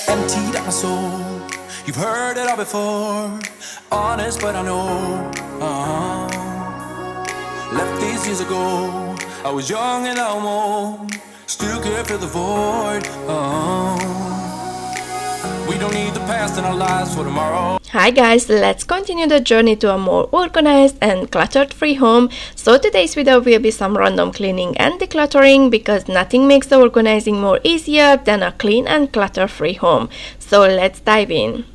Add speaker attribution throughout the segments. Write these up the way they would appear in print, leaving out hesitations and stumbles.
Speaker 1: Emptied out my soul. You've heard it all before. Honest, but I know. Left these years ago. I was young and almost still could fill the void. We don't need the past in our lives for tomorrow.
Speaker 2: Hi guys, let's continue the journey to a more organized and clutter-free home. So today's video will be some random cleaning and decluttering because nothing makes the organizing more easier than a clean and clutter-free home. So let's dive in.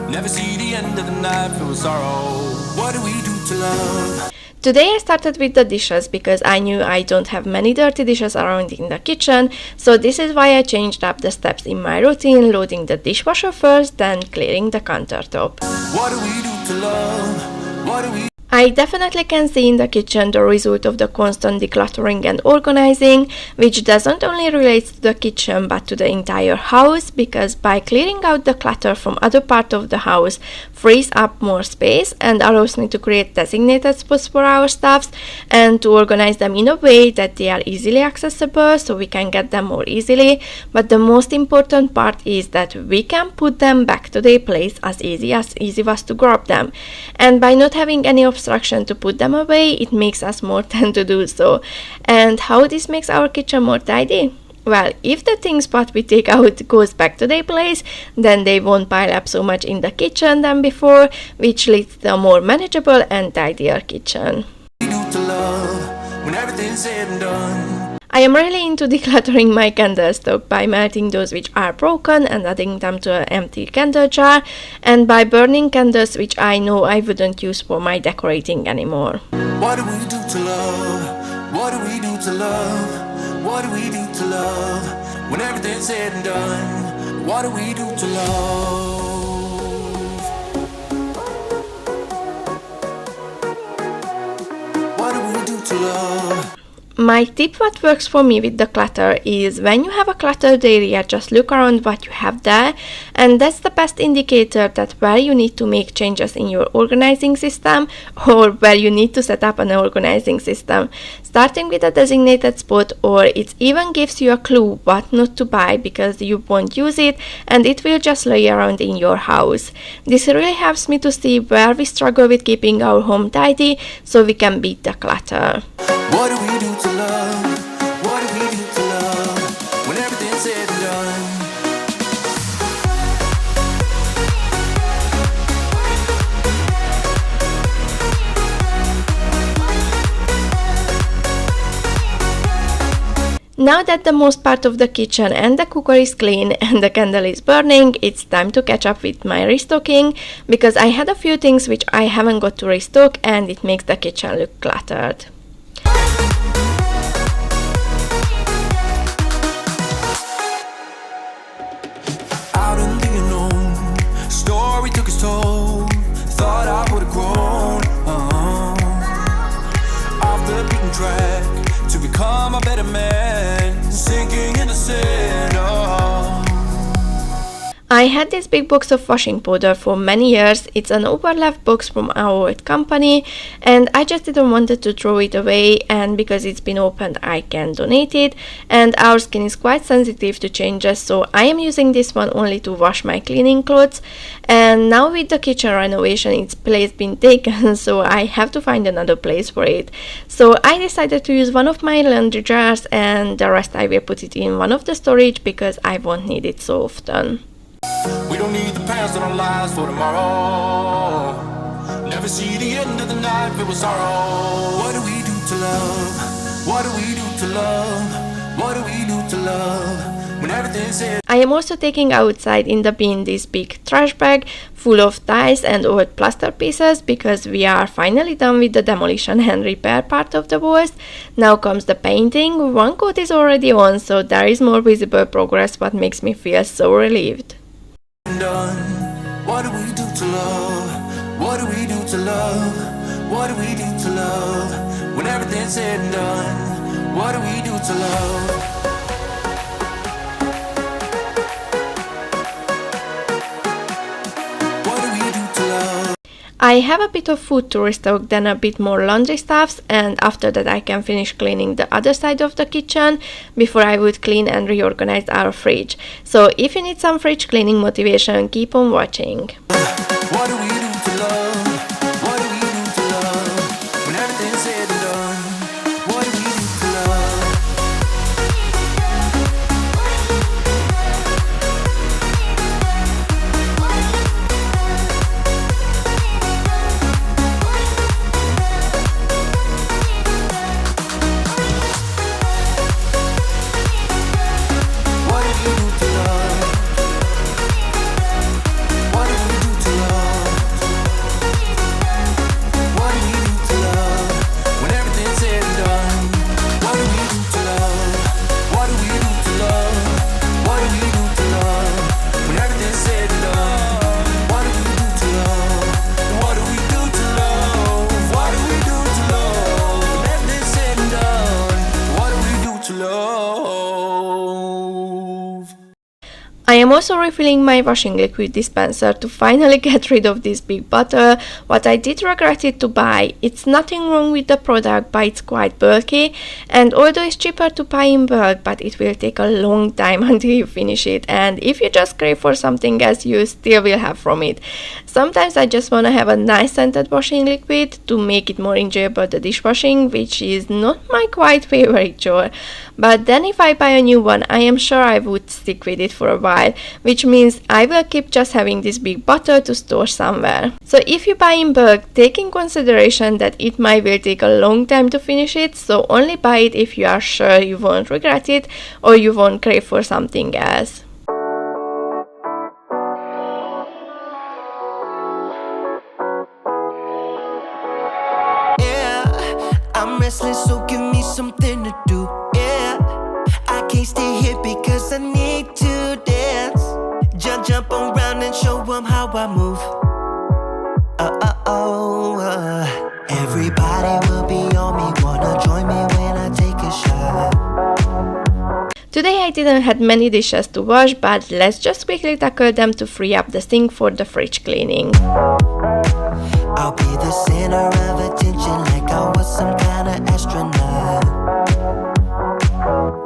Speaker 1: Never see the end of the night, feel with sorrow. What do we do to love?
Speaker 2: Today I started with the dishes because I knew I don't have many dirty dishes around in the kitchen, so this is why I changed up the steps in my routine, loading the dishwasher first, then clearing the countertop.
Speaker 1: What do we do to love? What do we
Speaker 2: I definitely can see in the kitchen the result of the constant decluttering and organizing, which doesn't only relate to the kitchen but to the entire house, because by clearing out the clutter from other parts of the house frees up more space and allows me to create designated spots for our stuffs and to organize them in a way that they are easily accessible so we can get them more easily. But the most important part is that we can put them back to their place as easy was to grab them. And by not having any obstruction to put them away, it makes us more tend to do so. And how this makes our kitchen more tidy? Well, if the things what we take out goes back to their place, then they won't pile up so much in the kitchen than before, which leads to a more manageable and tidier kitchen.
Speaker 1: do to love when everything's said and done?
Speaker 2: I am really into decluttering my candle stock by melting those which are broken and adding them to an empty candle jar, and by burning candles which I know I wouldn't use for my decorating anymore.
Speaker 1: What do we do to love? What do we do to love? What do we do to love when everything's said and done? What do we do to love? What do we do to love?
Speaker 2: My tip what works for me with the clutter is when you have a cluttered area, just look around what you have there, and that's the best indicator that where you need to make changes in your organizing system or where you need to set up an organizing system. Starting with a designated spot, or it even gives you a clue what not to buy because you won't use it and it will just lay around in your house. This really helps me to see where we struggle with keeping our home tidy so we can beat the clutter.
Speaker 1: What do we do to love? What do we do to love when everything's said and done?
Speaker 2: Now that the most part of the kitchen and the cooker is clean and the candle is burning, it's time to catch up with my restocking because I had a few things which I haven't got to restock and it makes the kitchen look cluttered.
Speaker 1: Out in the unknown, story took its toll. Thought I would have grown off the beaten track to become a better man, sinking in the sand.
Speaker 2: I had this big box of washing powder for many years. It's an overlap box from our old company and I just didn't want to throw it away, and because it's been opened I can donate it, and our skin is quite sensitive to changes, so I am using this one only to wash my cleaning clothes. And now with the kitchen renovation, its place been taken, so I have to find another place for it. So I decided to use one of my laundry jars and the rest I will put it in one of the storage because I won't need it so often.
Speaker 1: We don't need the past in our lives for tomorrow. Never see the end of the night filled with sorrow. What do we do to love? What do we do to love? What do we do to love when everything's said?
Speaker 2: I am also taking outside in the bin this big trash bag full of tiles and old plaster pieces because we are finally done with the demolition and repair part of the walls. Now comes the painting. One coat is already on, so there is more visible progress, what makes me feel so relieved.
Speaker 1: Done. What do we do to love? What do we do to love? What do we do to love when everything's said and done? What do we do to love? What do we do to love?
Speaker 2: I have a bit of food to restock, then a bit more laundry stuffs, and after that I can finish cleaning the other side of the kitchen before I would clean and reorganize our fridge. So if you need some fridge cleaning motivation, keep on watching.
Speaker 1: What do we do to love? What do we do to love? When everything's said and done, what do we do to love? What do we do to love? What do we do to love? What do we do to love? When everything's said and done, what do we do to love? What do we do to love? What do we do to love? When everything's said and done, what do we do to love? What do we do to love? What do we do to love? When everything's said and done, what do we do to love?
Speaker 2: I am also refilling my washing liquid dispenser to finally get rid of this big bottle. What I did regret it to buy. It's nothing wrong with the product, but it's quite bulky, and although it's cheaper to buy in bulk, but it will take a long time until you finish it, and if you just crave for something else, you still will have from it. Sometimes I just want to have a nice scented washing liquid to make it more enjoyable the dishwashing, which is not my quite favorite chore. But then if I buy a new one, I am sure I would stick with it for a while, which means I will keep just having this big bottle to store somewhere. So if you buy in bulk, take in consideration that it might will take a long time to finish it, so only buy it if you are sure you won't regret it or you won't crave for something else.
Speaker 3: Yeah, I'm restless, so give me something to do. Yeah, I can't stay here because I need to dance. Jump around and show them how I move. Everybody will be on me, wanna join me when I take a shot.
Speaker 2: Today I didn't have many dishes to wash, but let's just quickly tackle them to free up the sink for the fridge cleaning.
Speaker 3: I'll be the center of attention like I was some kind of astronaut.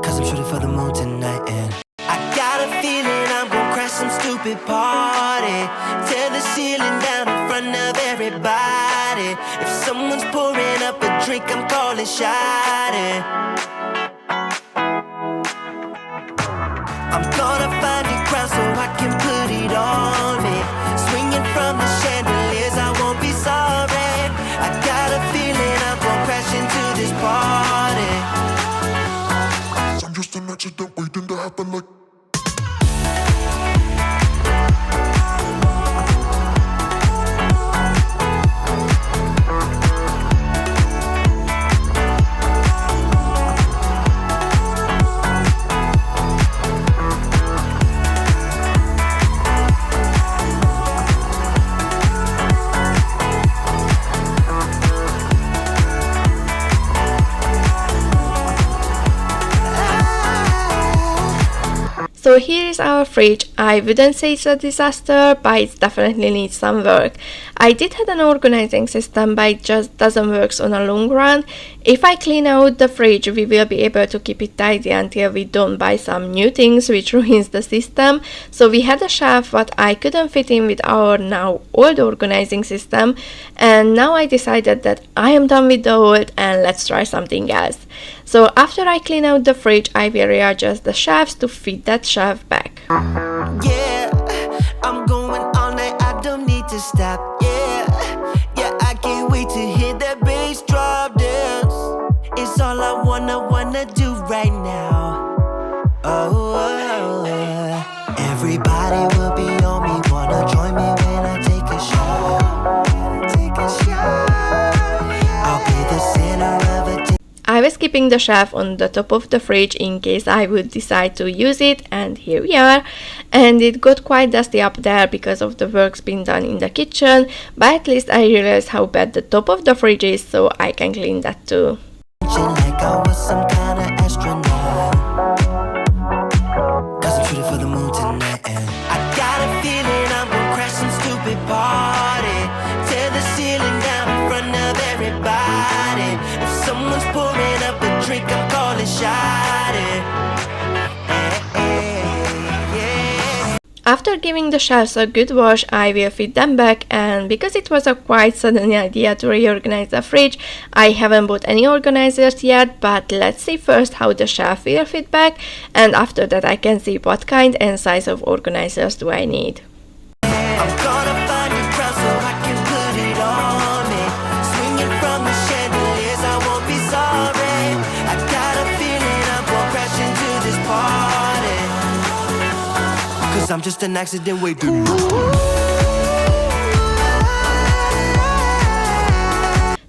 Speaker 3: Cause I'm shooting for the moon tonight and I got a feeling I'm gonna crash some stupid party. Tear the ceiling down in front of everybody. If someone's pouring up a drink, I'm calling shawty. I'm gonna find a crown so I can put it on me. Swinging from the chandeliers, I won't be sorry. I got a feeling I'm gonna crash into this party.
Speaker 4: I'm just an accident waiting to happen like.
Speaker 2: So here is our fridge. I wouldn't say it's a disaster, but it definitely needs some work. I did have an organizing system, but it just doesn't work on a long run. If I clean out the fridge, we will be able to keep it tidy until we don't buy some new things which ruins the system. So we had a shelf what I couldn't fit in with our now old organizing system, and now I decided that I am done with the old and let's try something else. So after I clean out the fridge, I will readjust the shelves to fit that shelf back.
Speaker 3: Yeah, I'm going all night, I don't need to stop. Yeah, I can't wait to hear that bass drop dance. It's all I wanna do right now. Everybody will be on me, wanna join me when I take a shot. I'll be the center of attention.
Speaker 2: I was keeping the shelf on the top of the fridge in case I would decide to use it, and here we are. And it got quite dusty up there because of the work's been done in the kitchen, but at least I realized how bad the top of the fridge is, so I can clean that too.
Speaker 3: Like I was some kind of astronaut. Cause I'm shooting for the moon tonight and I got a feeling I'm gonna crash some stupid party. Tear the
Speaker 2: After giving the shelves a good wash, I will fit them back, and because it was a quite sudden idea to reorganize the fridge, I haven't bought any organizers yet, but let's see first how the shelf will fit back, and after that I can see what kind and size of organizers do I need.
Speaker 3: I'm gonna find a crown so I can put it on me. Swinging from the chandeliers, I won't be sorry. I got a feeling I'm gonna crash into this party. 'Cause I'm just an accident waiting.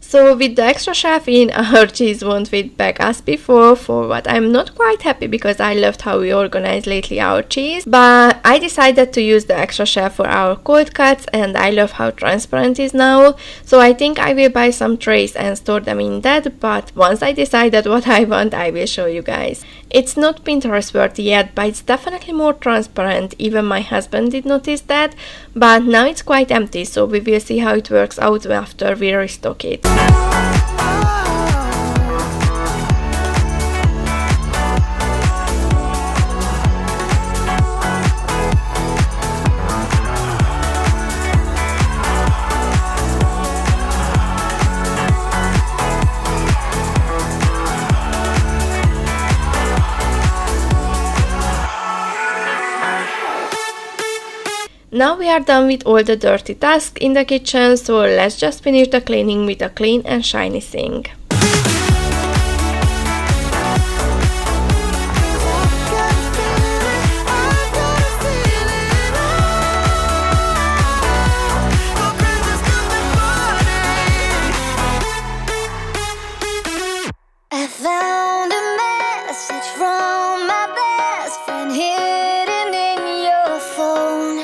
Speaker 2: So with the extra shelf in, our cheese won't fit back as before, for what I'm not quite happy because I loved how we organized lately our cheese, but I decided to use the extra shelf for our cold cuts, and I love how transparent it is now, so I think I will buy some trays and store them in that, but once I decided what I want, I will show you guys. It's not Pinterest worthy yet, but it's definitely more transparent, even my husband did notice that, but now it's quite empty, so we will see how it works out after we restock it. Now we are done with all the dirty tasks in the kitchen, so let's just finish the cleaning with a clean and shiny sink.
Speaker 5: I found a message from my best friend hidden in your phone.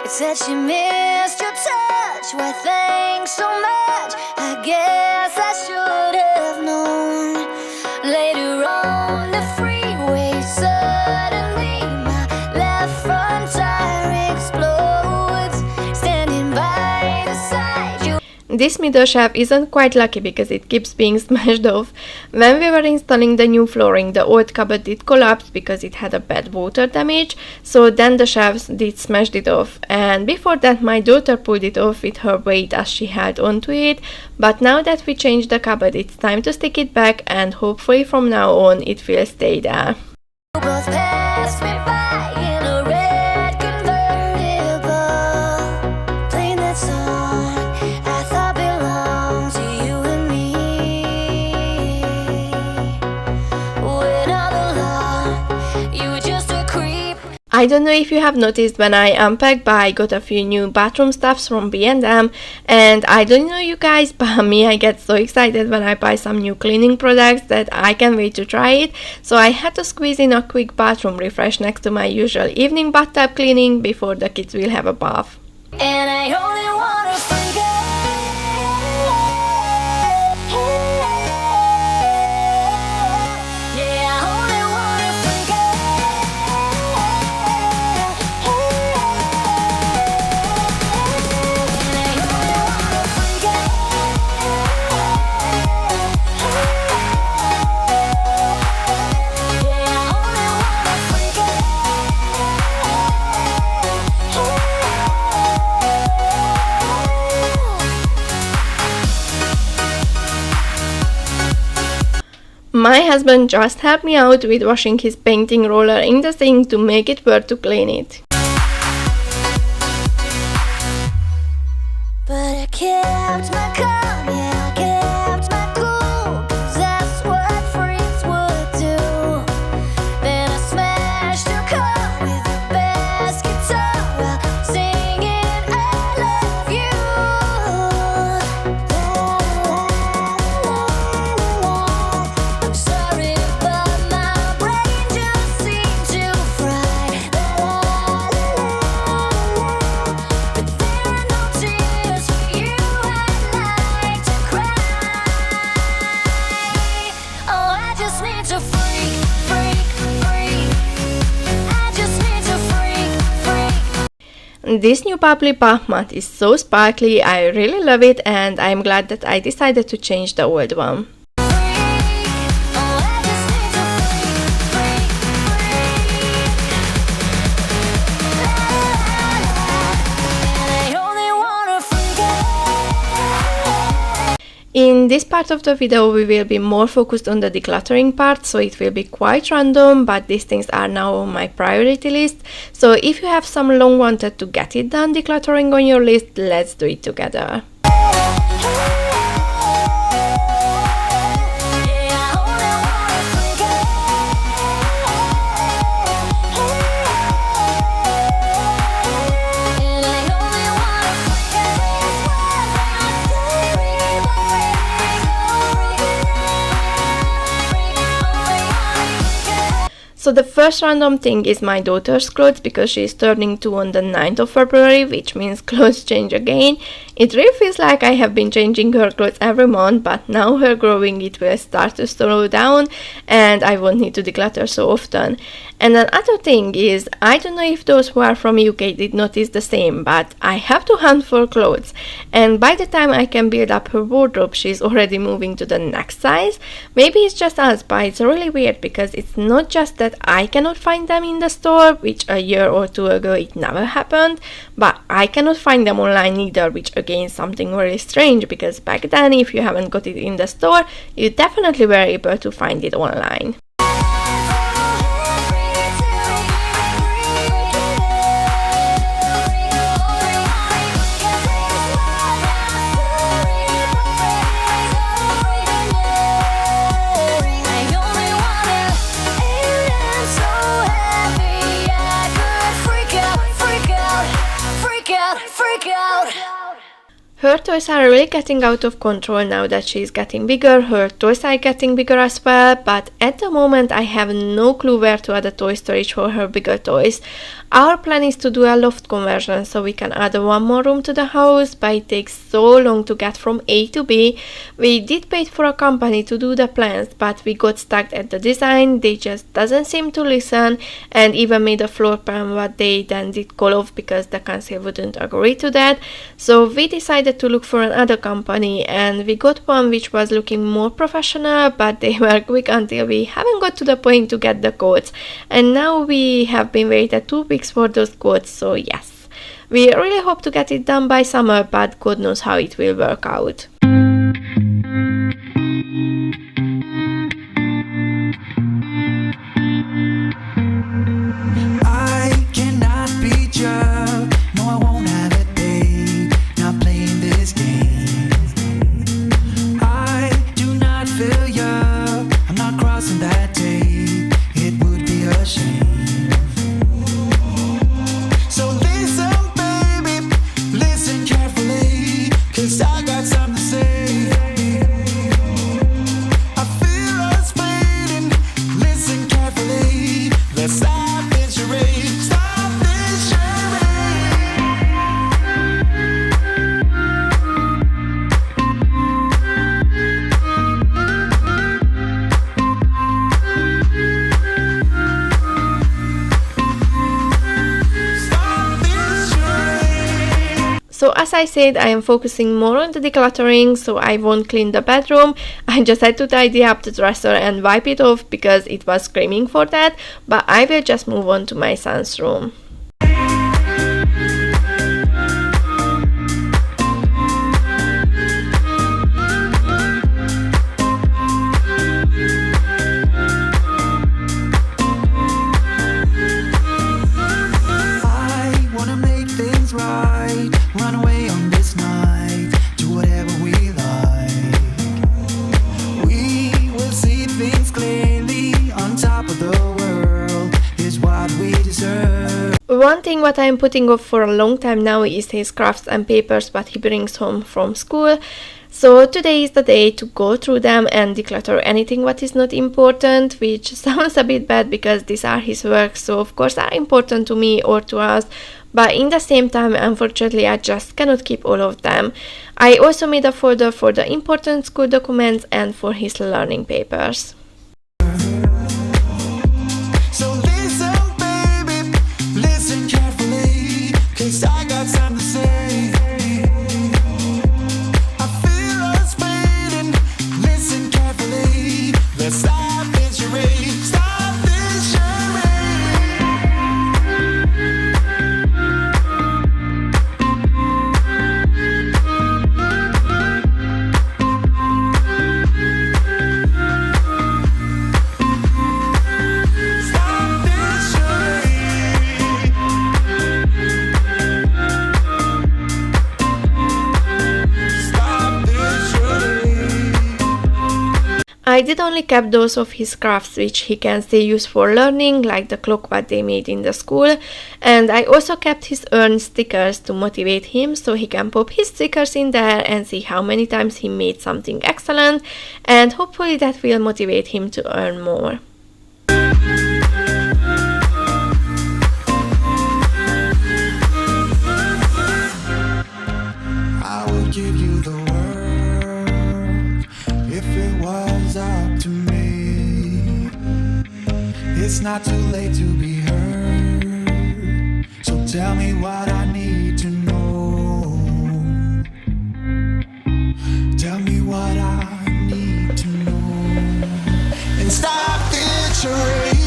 Speaker 5: It said she missed your touch. Why, thanks so much. I guess I should have known. Later on the freeway, suddenly my left front tire explodes. Standing by the side, you.
Speaker 2: This middle shelf isn't quite lucky because it keeps being smashed off. When we were installing the new flooring, the old cupboard did collapse because it had a bad water damage, so then the shelves did smash it off, and before that my daughter pulled it off with her weight as she held onto it, but now that we changed the cupboard, it's time to stick it back, and hopefully from now on it will stay there.
Speaker 5: Both passed me by in a red convertible, playing that song I thought belonged to you and me. When all along you were just a creep.
Speaker 2: I don't know if you have noticed when I unpacked, but I got a few new bathroom stuffs from B&M, and I don't know you guys, but me, I get so excited when I buy some new cleaning products that I can't wait to try it, so I had to squeeze in a quick bathroom refresh next to my usual evening bathtub cleaning before the kids will have a bath.
Speaker 5: And I only wanna forget. Yeah, I only wanna forget. And I only wanna forget. Yeah, I only wanna forget.
Speaker 2: My husband just helped me out with washing his painting roller in the sink to make it worth to clean it.
Speaker 5: But I kept my calm, yeah, I kept my cool, 'cause that's what freaks would do. Then I smashed your car with the bass guitar while singing I love you. La, la, la, la. I'm sorry, but my brain just seemed to fry. La, la, la, la, la. But there are no tears for you, I'd like to cry. Oh, I just need to freak, freak, freak. I just need to freak, freak.
Speaker 2: This new bubbly bath mat is so sparkly, I really love it, and I'm glad that I decided to change the old one.
Speaker 5: Oh, I just need to freak, freak, freak.
Speaker 2: In this part of the video we will be more focused on the decluttering part, so it will be quite random, but these things are now on my priority list. So if you have some long wanted to get it done decluttering on your list, let's do it together. So the first random thing is my daughter's clothes, because she is turning 2 on the 9th of February, which means clothes change again. It really feels like I have been changing her clothes every month, but now her growing it will start to slow down and I won't need to declutter so often. And another thing is, I don't know if those who are from UK did notice the same, but I have to hunt for clothes, and by the time I can build up her wardrobe she's already moving to the next size. Maybe it's just us, but it's really weird because it's not just that I cannot find them in the store, which a year or two ago it never happened, but I cannot find them online either, which again is something really strange, because back then if you haven't got it in the store you definitely were able to find it online. Her toys are really getting out of control now that she's getting bigger. Her toys are getting bigger as well, but at the moment I have no clue where to add a toy storage for her bigger toys. Our plan is to do a loft conversion so we can add one more room to the house, but it takes so long to get from A to B. We did pay for a company to do the plans, but we got stuck at the design. They just doesn't seem to listen, and even made a floor plan what they then did call off because the council wouldn't agree to that. So we decided to look for another company, and we got one which was looking more professional, but they were quick until we haven't got to the point to get the quotes, and now we have been waiting 2 weeks for those quotes. So yes, we really hope to get it done by summer, but God knows how it will work out.
Speaker 3: I cannot be judged. No, I won't have it paid. Not playing this game. I do not feel you. I'm not crossing that tape. It would be a shame. So listen, baby, listen carefully, 'cause I got something to say. I feel us fading. Listen carefully. Let's stop this charade. Stop this charade. Stop this charade.
Speaker 2: So as I said, I am focusing more on the decluttering, so I won't clean the bedroom. I just had to tidy up the dresser and wipe it off because it was screaming for that, but I will just move on to my son's room.
Speaker 3: I wanna make things right. Run away on this night. Do whatever we like. We will see things clearly. On top of the world is what we deserve.
Speaker 2: One thing what I am putting off for a long time now is his crafts and papers what he brings home from school. So today is the day to go through them and declutter anything what is not important, which sounds a bit bad because these are his works, so of course are important to me or to us, but in the same time unfortunately I just cannot keep all of them. I also made a folder for the important school documents and for his learning papers.
Speaker 3: So listen, baby, listen carefully, 'cause I got something to say. I feel us fading. Listen carefully. Let's stop this charade. Stop this charade. 'Cause I got something to say. I feel us fading. Listen carefully. Let's stop this charade. Stop this charade.
Speaker 2: I did only keep those of his crafts which he can still use for learning, like the clock what they made in the school, and I also kept his earned stickers to motivate him, so he can pop his stickers in there and see how many times he made something excellent, and hopefully that will motivate him to earn more.
Speaker 4: I would give you the world if it was up to me. It's not too late to be heard, so tell me what I need to know. Tell me what I need to know. And stop the charade.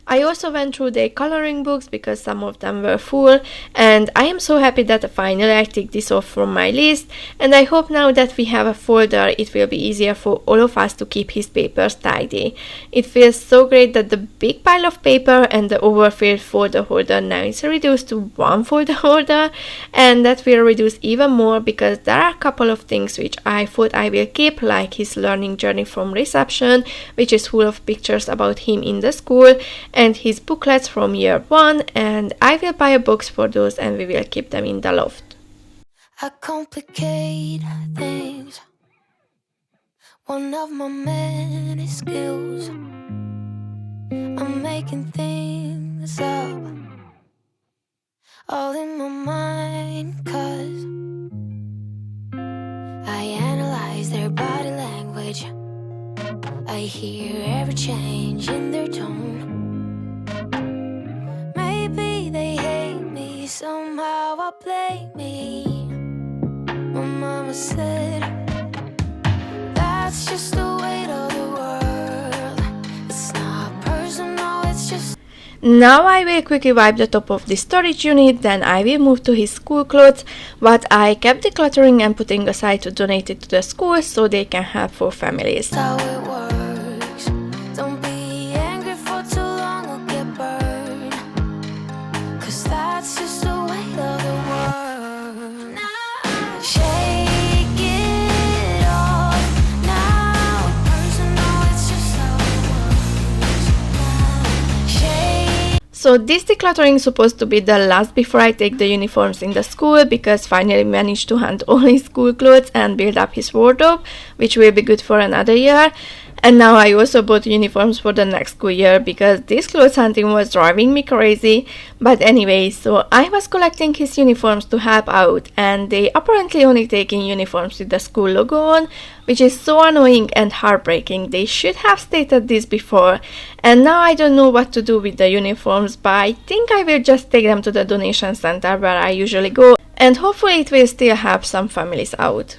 Speaker 2: I also went through the coloring books because some of them were full, and I am so happy that finally I ticked this off from my list, and I hope now that we have a folder it will be easier for all of us to keep his papers tidy. It feels so great that the big pile of paper and the overfilled folder holder now is reduced to one folder holder, and that will reduce even more because there are a couple of things which I thought I will keep, like his learning journey from reception, which is full of pictures about him in the school, and his booklets from year 1, and I will buy a box for those and we will keep them in the loft.
Speaker 5: I complicate things. One of my many skills. I'm making things up, all in my mind, 'cause I analyze their body language. I hear every change in their tone. Maybe they hate me, somehow I blame me. My mama said, that's just the weight of the world. It's not personal, it's just...
Speaker 2: Now I will quickly wipe the top of the storage unit, then I will move to his school clothes, what I kept decluttering and putting aside to donate it to the school so they can help for families.
Speaker 5: That's how it works. Don't be angry for too long or get burned, 'cause that's just the weight of the world. Now, shake it off. Now, personal, it's just how it works. Now, shake.
Speaker 2: So this decluttering is supposed to be the last before I take the uniforms in the school, because finally managed to hunt all his school clothes and build up his wardrobe, which will be good for another year. And now I also bought uniforms for the next school year because this clothes hunting was driving me crazy. But anyway, so I was collecting his uniforms to help out, and they apparently only taking uniforms with the school logo on, which is so annoying and heartbreaking. They should have stated this before. And now I don't know what to do with the uniforms, but I think I will just take them to the donation center where I usually go, and hopefully it will still help some families out.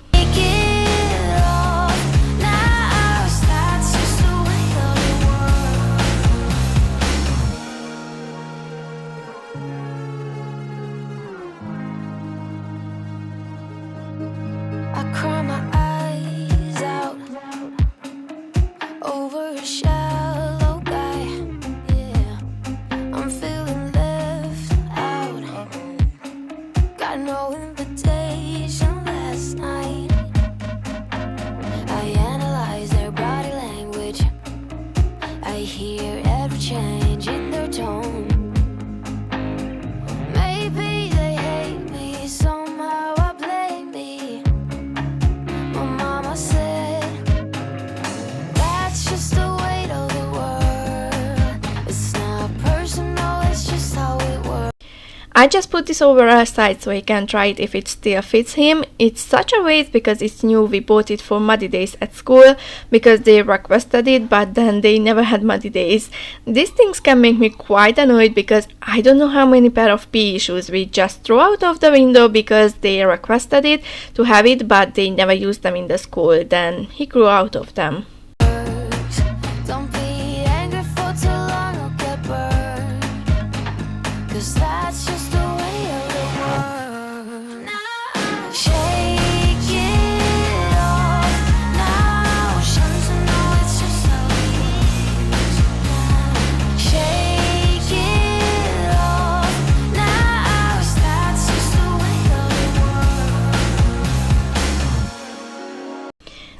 Speaker 5: I cry my eyes out over a shallow guy. Yeah, I'm feeling left out. Got no invitation last night. I analyze their body language. I hear every change in their tone. Maybe they hate me, somehow I blame me. My mama said, that's just the weight of the world. It's not personal, it's just how it works.
Speaker 2: I just put this over aside so he can try it if it still fits him. It's such a waste because it's new. We bought it for muddy days at school because they requested it, but then they never had muddy days. These things can make me quite annoyed because I don't know how many pair of PE shoes we just throw out of the window because they requested it to have it, but they never used them in the school. Then he grew out of them.
Speaker 5: Don't be angry for too long, I'll get burned. 'Cause that's just the way of the world. Now, shake it off. Now, to know it's just how it is. Shake it off. Now, that's just the way of the world.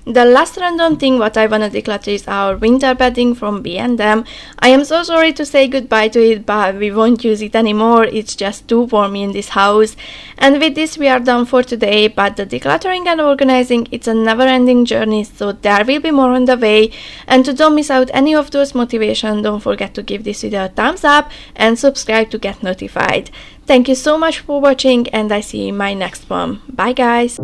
Speaker 2: The last random thing what I wanna declutter is our winter bedding from B&M. I am so sorry to say goodbye to it, but we won't use it anymore. It's just too warm in this house. And with this we are done for today, but the decluttering and organizing, it's a never-ending journey, so there will be more on the way. And to don't miss out any of those motivation, don't forget to give this video a thumbs up and subscribe to get notified. Thank you so much for watching, and I see you in my next one. Bye guys!